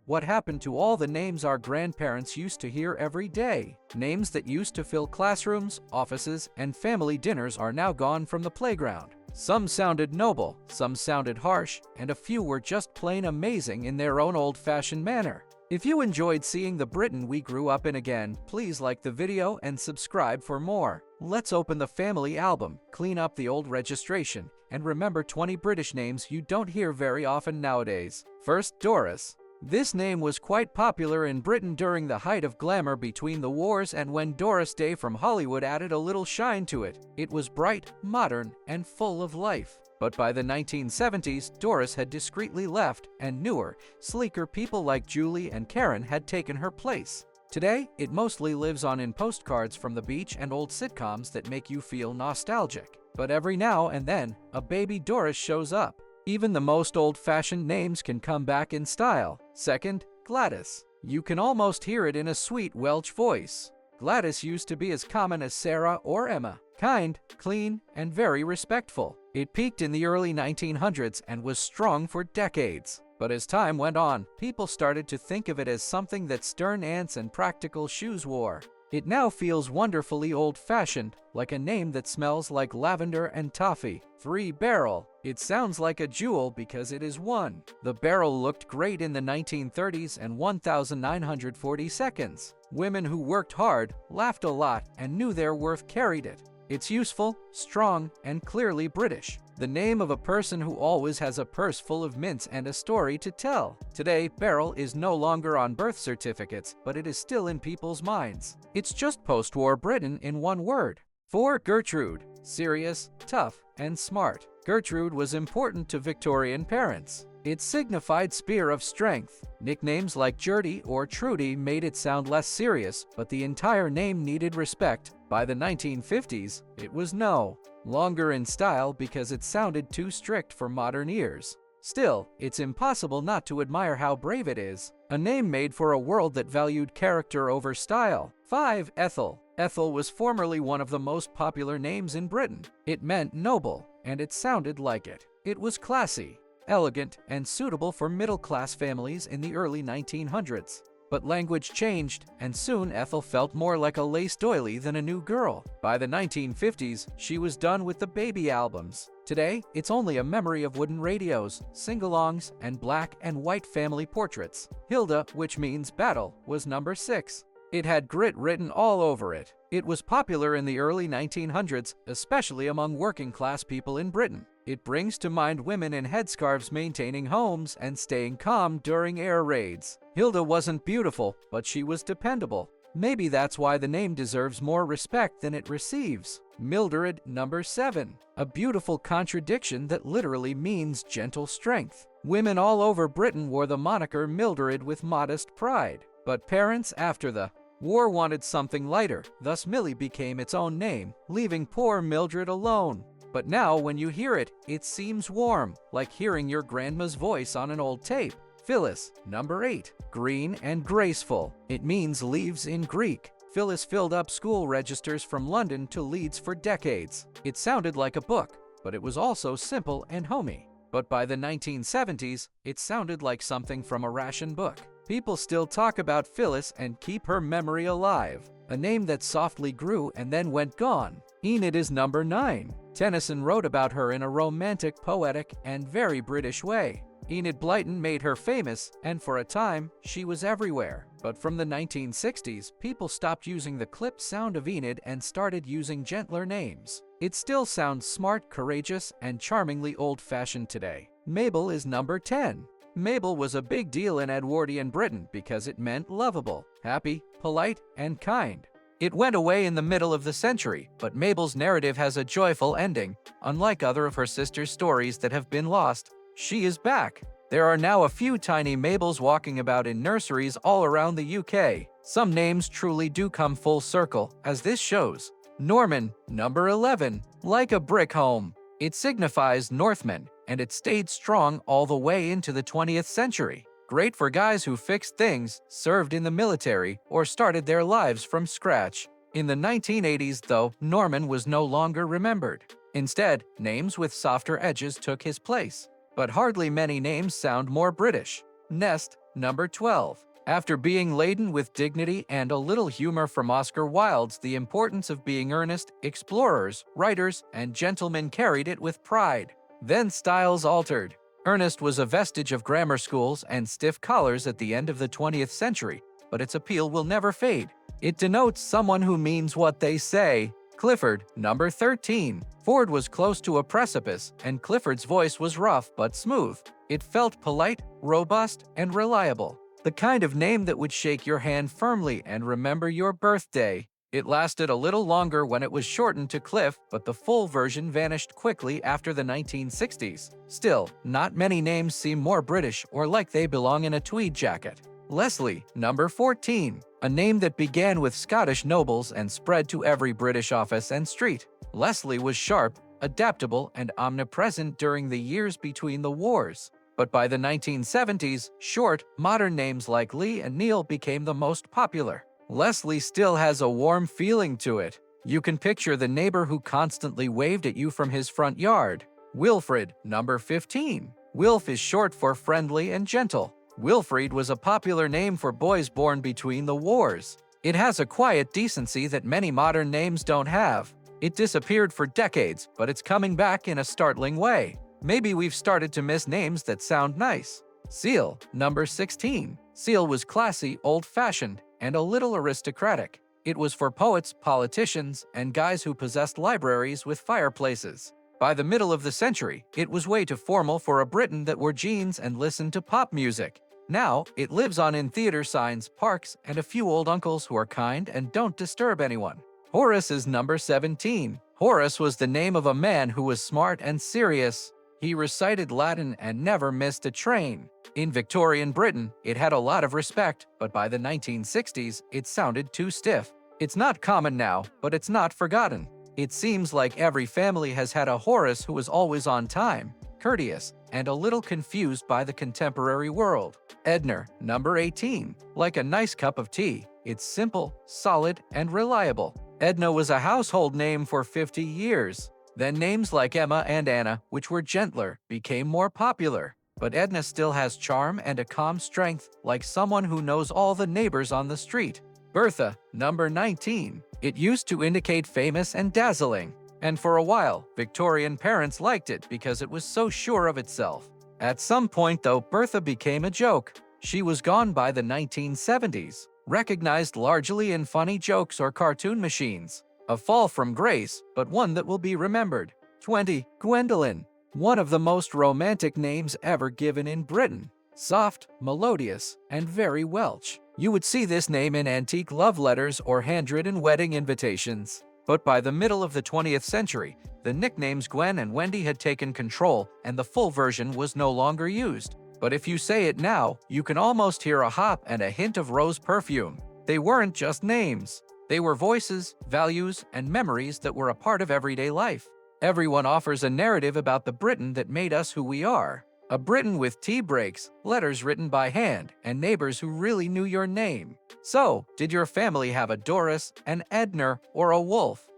What happened to all the names our grandparents used to hear every day? Names that used to fill classrooms, offices, and family dinners are now gone from the playground. Some sounded noble, some sounded harsh, and a few were just plain amazing in their own old-fashioned manner. If you enjoyed seeing the Britain we grew up in again, please like the video and subscribe for more. Let's open the family album, clean up the old registration, and remember 20 British names you don't hear very often nowadays. First, Doris. This name was quite popular in Britain during the height of glamour between the wars and when Doris Day from Hollywood added a little shine to it. It was bright, modern, and full of life. But by the 1970s, Doris had discreetly left, and newer, sleeker people like Julie and Karen had taken her place. Today, it mostly lives on in postcards from the beach and old sitcoms that make you feel nostalgic. But every now and then, a baby Doris shows up. Even the most old-fashioned names can come back in style. Second, Gladys. You can almost hear it in a sweet Welsh voice. Gladys used to be as common as Sarah or Emma. Kind, clean, and very respectful. It peaked in the early 1900s and was strong for decades. But as time went on, people started to think of it as something that stern aunts and practical shoes wore. It now feels wonderfully old-fashioned, like a name that smells like lavender and toffee. 3 Beryl. It sounds like a jewel because it is one. The Beryl looked great in the 1930s and 1940 seconds. Women who worked hard, laughed a lot, and knew their worth carried it. It's useful, strong, and clearly British. The name of a person who always has a purse full of mints and a story to tell. Today, Beryl is no longer on birth certificates, but it is still in people's minds. It's just post-war Britain in one word. 4 Gertrude. Serious, tough, and smart. Gertrude was important to Victorian parents. It signified spear of strength. Nicknames like Gertie or Trudy made it sound less serious, but the entire name needed respect. By the 1950s, it was no longer in style because it sounded too strict for modern ears. Still, it's impossible not to admire how brave it is. A name made for a world that valued character over style. 5 Ethel. Ethel was formerly one of the most popular names in Britain. It meant noble, and it sounded like it. It was classy, elegant, and suitable for middle-class families in the early 1900s. But language changed, and soon Ethel felt more like a lace doily than a new girl. By the 1950s, she was done with the baby albums. Today, it's only a memory of wooden radios, sing-alongs, and black and white family portraits. Hilda, which means battle, was number 6. It had grit written all over it. It was popular in the early 1900s, especially among working-class people in Britain. It brings to mind women in headscarves maintaining homes and staying calm during air raids. Hilda wasn't beautiful, but she was dependable. Maybe that's why the name deserves more respect than it receives. Mildred, number 7. A beautiful contradiction that literally means gentle strength. Women all over Britain wore the moniker Mildred with modest pride. But parents after the war wanted something lighter, thus Millie became its own name, leaving poor Mildred alone. But now when you hear it, it seems warm, like hearing your grandma's voice on an old tape. Phyllis, number 8. Green and graceful. It means leaves in Greek. Phyllis filled up school registers from London to Leeds for decades. It sounded like a book, but it was also simple and homey. But by the 1970s, it sounded like something from a ration book. People still talk about Phyllis and keep her memory alive. A name that softly grew and then went gone. Enid is number 9. Tennyson wrote about her in a romantic, poetic, and very British way. Enid Blyton made her famous, and for a time, she was everywhere. But from the 1960s, people stopped using the clipped sound of Enid and started using gentler names. It still sounds smart, courageous, and charmingly old-fashioned today. Mabel is number 10. Mabel was a big deal in Edwardian Britain because it meant lovable, happy, polite, and kind. It went away in the middle of the century, but Mabel's narrative has a joyful ending. Unlike other of her sister's stories that have been lost, she is back. There are now a few tiny Mabels walking about in nurseries all around the UK. Some names truly do come full circle, as this shows. Norman, number 11. Like a brick home. It signifies Northmen, and it stayed strong all the way into the 20th century. Great for guys who fixed things, served in the military, or started their lives from scratch. In the 1980s, though, Norman was no longer remembered. Instead, names with softer edges took his place. But hardly many names sound more British. Nest, number 12. After being laden with dignity and a little humor from Oscar Wilde's The Importance of Being Earnest, explorers, writers, and gentlemen carried it with pride. Then styles altered. Earnest was a vestige of grammar schools and stiff collars at the end of the 20th century, but its appeal will never fade. It denotes someone who means what they say. Clifford, number 13. Ford was close to a precipice, and Clifford's voice was rough but smooth. It felt polite, robust, and reliable. The kind of name that would shake your hand firmly and remember your birthday. It lasted a little longer when it was shortened to Cliff, but the full version vanished quickly after the 1960s. Still, not many names seem more British or like they belong in a tweed jacket. Leslie, number 14. A name that began with Scottish nobles and spread to every British office and street. Leslie was sharp, adaptable, and omnipresent during the years between the wars. But by the 1970s, short, modern names like Lee and Neil became the most popular. Leslie still has a warm feeling to it. You can picture the neighbor who constantly waved at you from his front yard. Wilfred, number 15. Wilf is short for friendly and gentle. Wilfrid was a popular name for boys born between the wars. It has a quiet decency that many modern names don't have. It disappeared for decades, but it's coming back in a startling way. Maybe we've started to miss names that sound nice. Seal, number 16. Seal was classy, old-fashioned, and a little aristocratic. It was for poets, politicians, and guys who possessed libraries with fireplaces. By the middle of the century, it was way too formal for a Briton that wore jeans and listened to pop music. Now, it lives on in theater signs, parks, and a few old uncles who are kind and don't disturb anyone. Horace is number 17. Horace was the name of a man who was smart and serious. He recited Latin and never missed a train. In Victorian Britain, it had a lot of respect, but by the 1960s, it sounded too stiff. It's not common now, but it's not forgotten. It seems like every family has had a Horace who was always on time, courteous, and a little confused by the contemporary world. Edna, number 18. Like a nice cup of tea, it's simple, solid, and reliable. Edna was a household name for 50 years. Then names like Emma and Anna, which were gentler, became more popular. But Edna still has charm and a calm strength, like someone who knows all the neighbors on the street. Bertha, number 19. It used to indicate famous and dazzling. And for a while, Victorian parents liked it because it was so sure of itself. At some point, though, Bertha became a joke. She was gone by the 1970s, recognized largely in funny jokes or cartoon machines. A fall from grace, but one that will be remembered. 20. Gwendoline. One of the most romantic names ever given in Britain. Soft, melodious, and very Welsh. You would see this name in antique love letters or handwritten wedding invitations. But by the middle of the 20th century, the nicknames Gwen and Wendy had taken control and the full version was no longer used. But if you say it now, you can almost hear a hop and a hint of rose perfume. They weren't just names. They were voices, values, and memories that were a part of everyday life. Everyone offers a narrative about the Britain that made us who we are. A Britain with tea breaks, letters written by hand, and neighbors who really knew your name. So, did your family have a Doris, an Edna, or a Wolf?